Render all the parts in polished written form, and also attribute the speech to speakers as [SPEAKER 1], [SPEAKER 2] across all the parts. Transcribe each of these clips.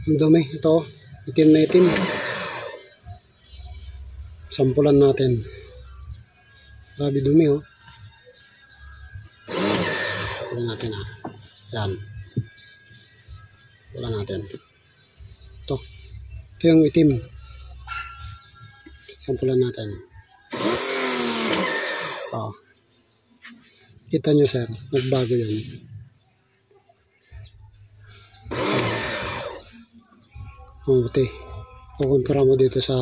[SPEAKER 1] Ang dumi. Ito, itim na itim. Sampulan natin. Grabe dumi, oh. Sampulan natin, ha. Yan. Sampulan natin. Ito. Ito yung itim. Sampulan natin. Oh. Kita nyo, sir. Nagbago yan. Ang puti. Kukumpara mo dito sa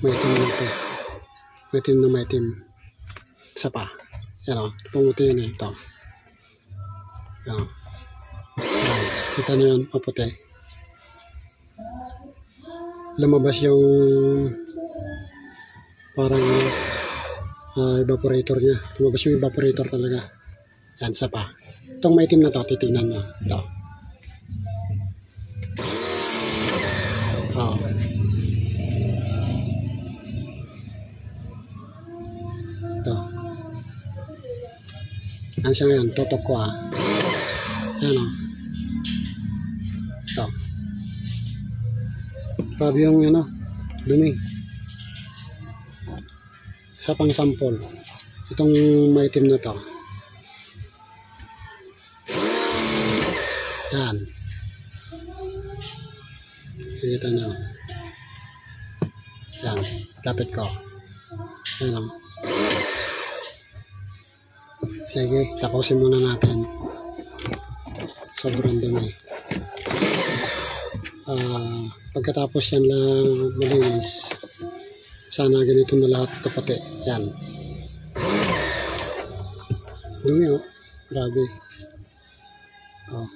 [SPEAKER 1] maitim na ito. Maitim na maitim. Isa pa. Yan o. Pumuti yun eh. Ito. Yan o. Kita nyo yan. Maputi. Lumabas yung parang evaporator niya. Lumabas yung evaporator talaga. Yan. Isa pa. Itong maitim na ito. Titignan nyo. Ito. Oh. Ito. Ano siya ngayon? Totok ko ah. Ayan o. Ito. Grabe yung ano, dumi. Isa pang sample. Itong maitim na to. Yan. Kita nyo. Yan. Lapit ko. Yan lang. Sige, tapusin muna natin. Sobrang dumi. Pagkatapos yan lang malinis, sana ganito na lahat kapati. Yan. Dumi oh. Grabe. Oh.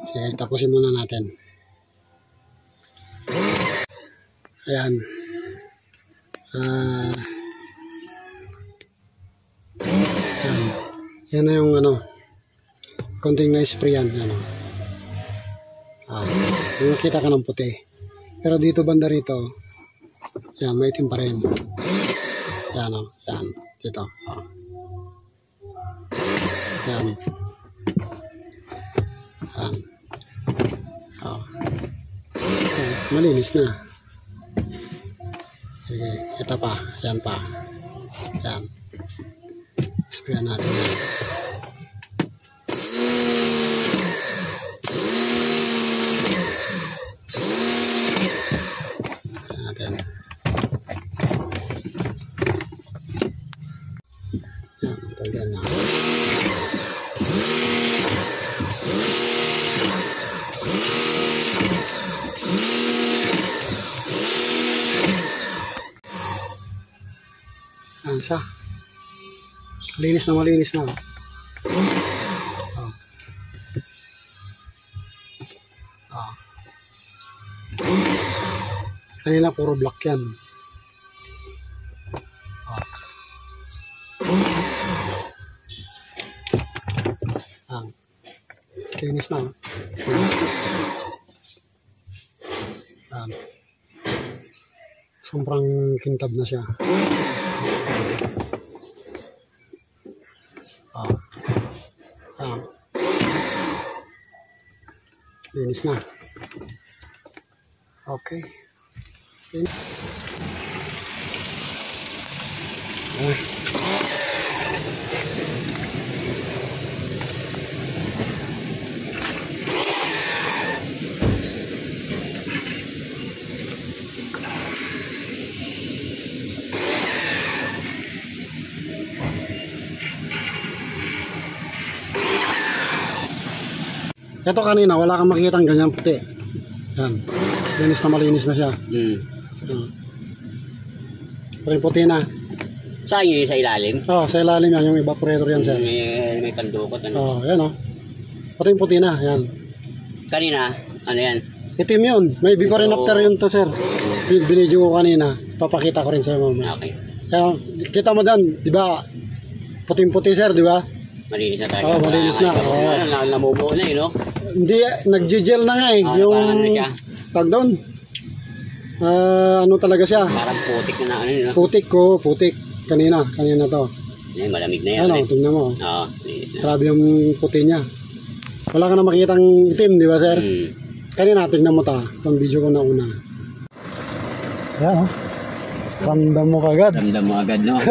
[SPEAKER 1] Sige, tapusin muna natin. Ayan. Yan na yung ano, konting na-spray yan. Yan o. Nakita ka ng puti. Pero dito banda rito, yan, maitim pa rin. Yan o. Yan. Dito. Yan. Yan. Malinis na. Sige, ito pa. Yan pa. Yan. Sprayan natin yan. Natin. Yan, tagyan na. Yan siya. Malinis na malinis na. Kanina puro black yan. Linis na. Sobrang kintab na siya. Linis na. Okay. Ito kanina, wala kang makikita ng ganyan puti. Yan. Linis na malinis na siya. Pero puti na.
[SPEAKER 2] Saan yun? Sa ilalim?
[SPEAKER 1] Oo, sa ilalim yan. Yung evaporator yan, sir.
[SPEAKER 2] May pandukot. Ano?
[SPEAKER 1] Yan o. Puti yung puti na. Yan.
[SPEAKER 2] Kanina, ano yan?
[SPEAKER 1] Itim yun. May before and after yun to, sir. Binidyo ko kanina. Papakita ko rin sa'yo mamaya.
[SPEAKER 2] Okay.
[SPEAKER 1] Kaya, kita mo dyan, di ba? Puting-puti, sir, di ba?
[SPEAKER 2] Malinis na tayo.
[SPEAKER 1] Oo, malinis na.
[SPEAKER 2] Namubuo na yun, no?
[SPEAKER 1] Hindi, nag-gel na nga eh. Yung tag doon. Ano talaga siya?
[SPEAKER 2] Parang putik na ano yun, no?
[SPEAKER 1] Putik ko, putik. Kanina to.
[SPEAKER 2] Malamig na yan.
[SPEAKER 1] Ano, tingnan mo.
[SPEAKER 2] Oo.
[SPEAKER 1] Grabe yung puti niya. Wala ka na makitang itim, di ba, sir?
[SPEAKER 2] Hmm.
[SPEAKER 1] Kanina, tignan mo ta. Itong video ko na una. Yan, oh. Ramdam mo kagad.
[SPEAKER 2] Ramdam mo agad, no?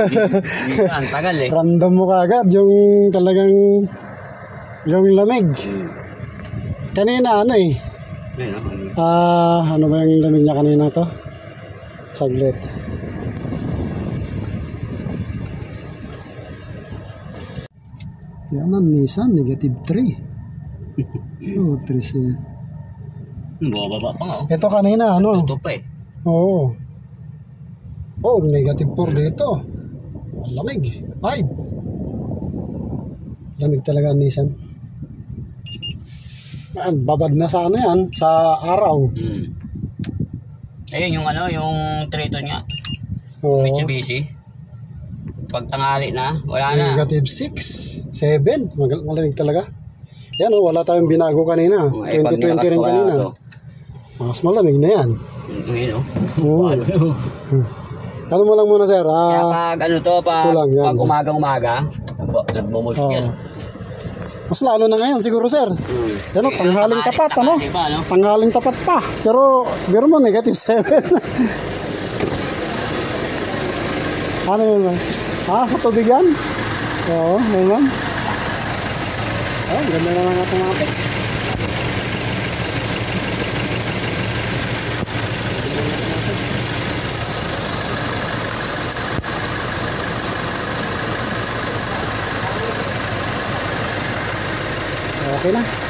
[SPEAKER 2] Ang tagal eh.
[SPEAKER 1] Ramdam mo kagad yung talagang yung lamig. Kanina, ano eh.
[SPEAKER 2] Ayun,
[SPEAKER 1] Ano ba yung lamig niya kanina to? Saglit. Yan ang Nissan, negative 3. Oh, 3 siya.
[SPEAKER 2] Bumababa pa nga, oh.
[SPEAKER 1] Ito kanina, ano?
[SPEAKER 2] Ito pa eh.
[SPEAKER 1] Oo. Oh, negative 4 dito. Lamig. 5. Lamig talaga ang Nissan. Yan, babad na sa ano yan, sa araw.
[SPEAKER 2] Ayun yung ano, yung Triton niya.
[SPEAKER 1] Oo.
[SPEAKER 2] Mitsubishi. Pag tanghali na, wala na.
[SPEAKER 1] Negative 6, 7. Malamig talaga. Yan o, wala tayong binago kanina.
[SPEAKER 2] Ay,
[SPEAKER 1] 2020 rin kanina. Mas malamig na yan.
[SPEAKER 2] Ayun,
[SPEAKER 1] Oo. Ano mo lang muna, sir?
[SPEAKER 2] Kaya pag ano to,
[SPEAKER 1] ito lang, yan.
[SPEAKER 2] pag umaga-umaga, nagmumulti yan.
[SPEAKER 1] Mas lalo na ngayon siguro, sir. Ano, tanghaling tapat, ano?
[SPEAKER 2] Iba, no?
[SPEAKER 1] Tanghaling tapat pa. Pero, biro mo, negative 7. Ano yun? Sa tubig yan? Oo, ngayon. Ganda na lang automatic. Okay na.